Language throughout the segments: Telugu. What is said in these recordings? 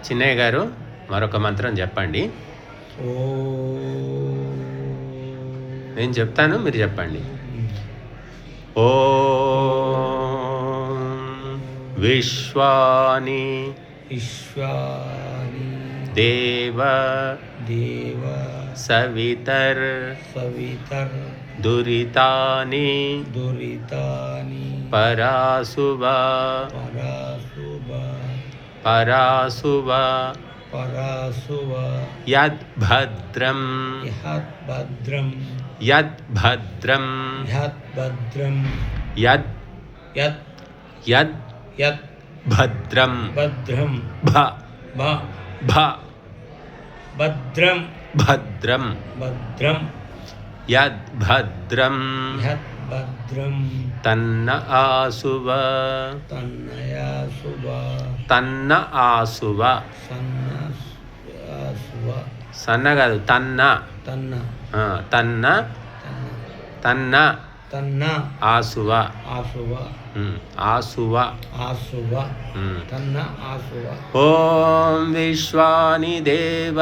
చిన్నయ్య గారు మరొక మంత్రం చెప్పండి. నేను చెప్తాను, మీరు చెప్పండి. ఓం విశ్వాని దేవ సవితర్ దురితాని పరాసువ యద్భద్రం భద్రం యద్భద్రం తన్న ఆసువ సన్న కాదు, తన్న ఆసువ ఓం విశ్వాని దేవ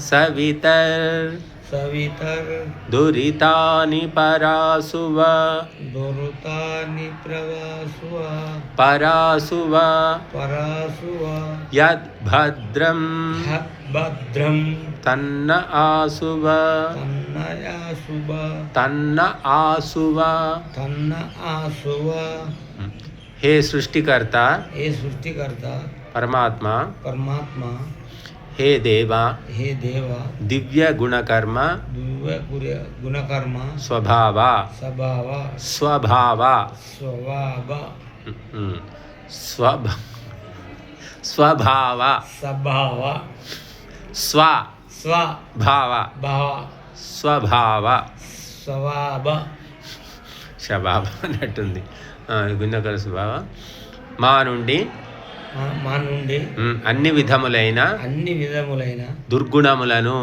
సవితర్ దురితాని పరాసువ యద్భద్రం తన్న ఆసువ హే సృష్టికర్త పరమాత్మ హే దేవా దివ్య గుణకర్మ స్వభావ స్వభావ అన్నట్టుంది. గుణకర స్వభావ మా నుండి అన్ని విధములైన దుర్గుణములను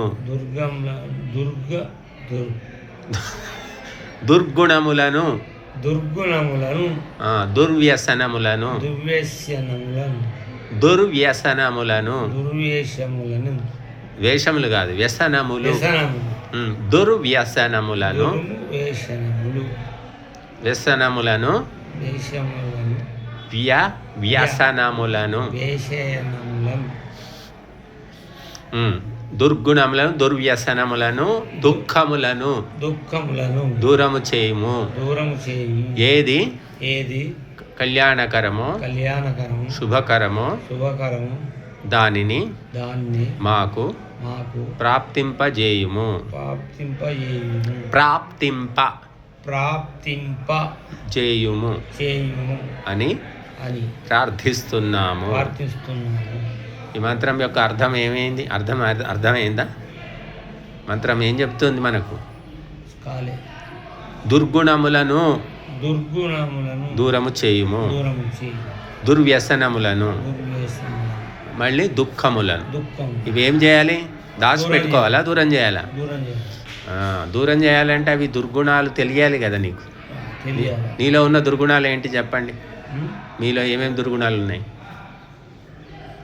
దుర్వ్యసనములను వేషములు కాదు, వ్యసనములు. దుర్వ్యసనములను వ్యసనములను దుర్గుణములను దుర్వ్యసనములను దుఃఖములను దూరము చేయుము. ఏది కళ్యాణకరము శుభకరము దానిని మాకు ప్రాప్తింపజేయుము. చేయుము అని ప్రార్థిస్తున్నాము. ఈ మంత్రం యొక్క అర్థం ఏమైంది? అర్థమైందా? మంత్రం ఏం చెప్తుంది మనకు? దుర్గుణములను దూరము చేయుము, దుర్వ్యసనములను మళ్ళీ దుఃఖములను. ఇవేం చేయాలి? దాచిపెట్టుకోవాలా, దూరం చేయాలా? దూరం చేయాలంటే అవి దుర్గుణాలు తెలియాలి కదా నీకు. నీలో ఉన్న దుర్గుణాలు ఏంటి చెప్పండి? మీలో ఏమేమి దుర్గుణాలు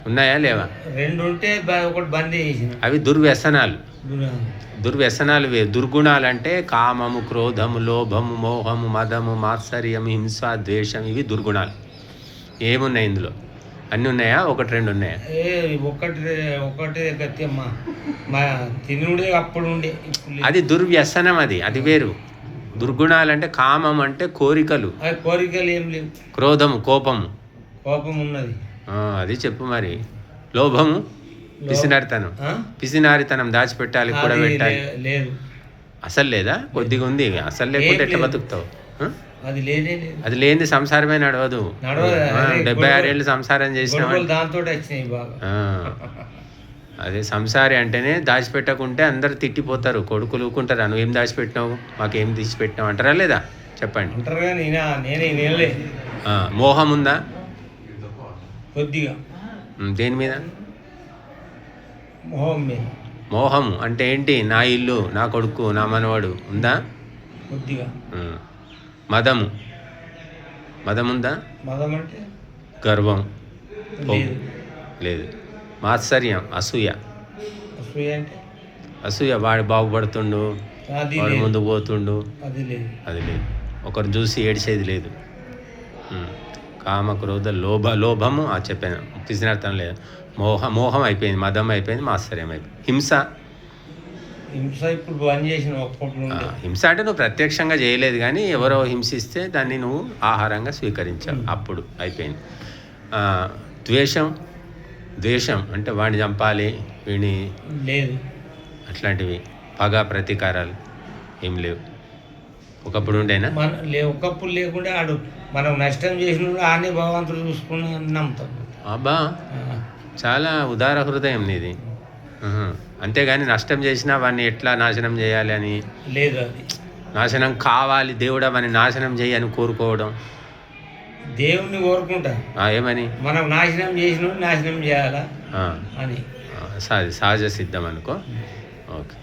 ఉన్నాయా లేవా? అవి దుర్వ్యసనాలు. దుర్గుణాలు అంటే కామము, క్రోధము, లోభము, మోహము, మదము, మాత్సర్యము, హింస, ద్వేషం. ఇవి దుర్గుణాలు. ఏమున్నాయి ఇందులో? అన్నీ ఉన్నాయా? ఒకటి రెండు ఉన్నాయా? అది దుర్వ్యసనం. అది వేరు. దుర్గుణాలు అంటే కామం అంటే కోరికలు ఏం లేవు. క్రోధము కోపం ఉన్నది, అది చెప్పు. మరి లోభము పిసినారితనం దాచిపెట్టాలి, కూడా పెట్టాలి. అసలు లేదా? కొద్దిగా ఉంది. అసలు లేకుంటే ఎట్లా బతుకుతావు? అది లేని సంసారమే నడవదు. 76 ఏళ్ళు సంసారం చేసిన అదే సంసారి అంటేనే. దాచిపెట్టకుంటే అందరు తిట్టిపోతారు, కొడుకులు ఊకుంటారు. నువ్వేం దాచిపెట్టినావు, మాకేం తీసిపెట్టినావు అంటారా లేదా? చెప్పండి. మోహం ఉందా? కొద్దిగా. దేని మీద? మోహం అంటే ఏంటి? నా ఇల్లు, నా కొడుకు, నా మనవాడు ఉందా? కొద్దిగా. మదము ఉందా? గర్వం, లేదు. లేదు. మాత్సర్యం, అసూయ. అసూయ అంటే అసూయ, వాడు బాగుపడుతుండు, అది వాడు లేదు. ముందు పోతుండు, అది లేదు. అది లేదు. ఒకరు చూసి ఏడిసేది లేదు. కామ క్రోధ లోభము చెప్పాను, పిసినార్థం లేదు. మోహం అయిపోయింది, మదం అయిపోయింది, మాత్సర్యం అయిపోయింది. హింస ఇప్పుడు బంద్ చేసిన ఒక్కప్పుడు హింస అంటే నువ్వు ప్రత్యక్షంగా చేయలేదు, కానీ ఎవరో హింసిస్తే దాన్ని నువ్వు ఆహారంగా స్వీకరించావు, అప్పుడు అయిపోయింది. ద్వేషం అంటే వాడిని చంపాలి, వీడిని లేదు. అట్లాంటివి పగ ప్రతీకారాలు ఏం లేవు. ఒకప్పుడు ఉండేనా? ఒకప్పుడు లేకుండా ఆడు మనం నష్టం చేసిన ఆనే భగవంతుడు చూసుకుని నమ్ముతాం. అబ్బా, చాలా ఉదార హృదయం నీది. అంతేగాని నష్టం చేసినా వాడిని ఎట్లా నాశనం చేయాలి అని లేదు. అది నాశనం కావాలి, దేవుడు అవన్నీ నాశనం చేయని కోరుకోవడం. దేవుణ్ణి కోరుకుంటా ఏమని? మనం నాశనం చేసిన నాశనం చేయాలా అని. సహజ సిద్ధం అనుకో. ఓకే.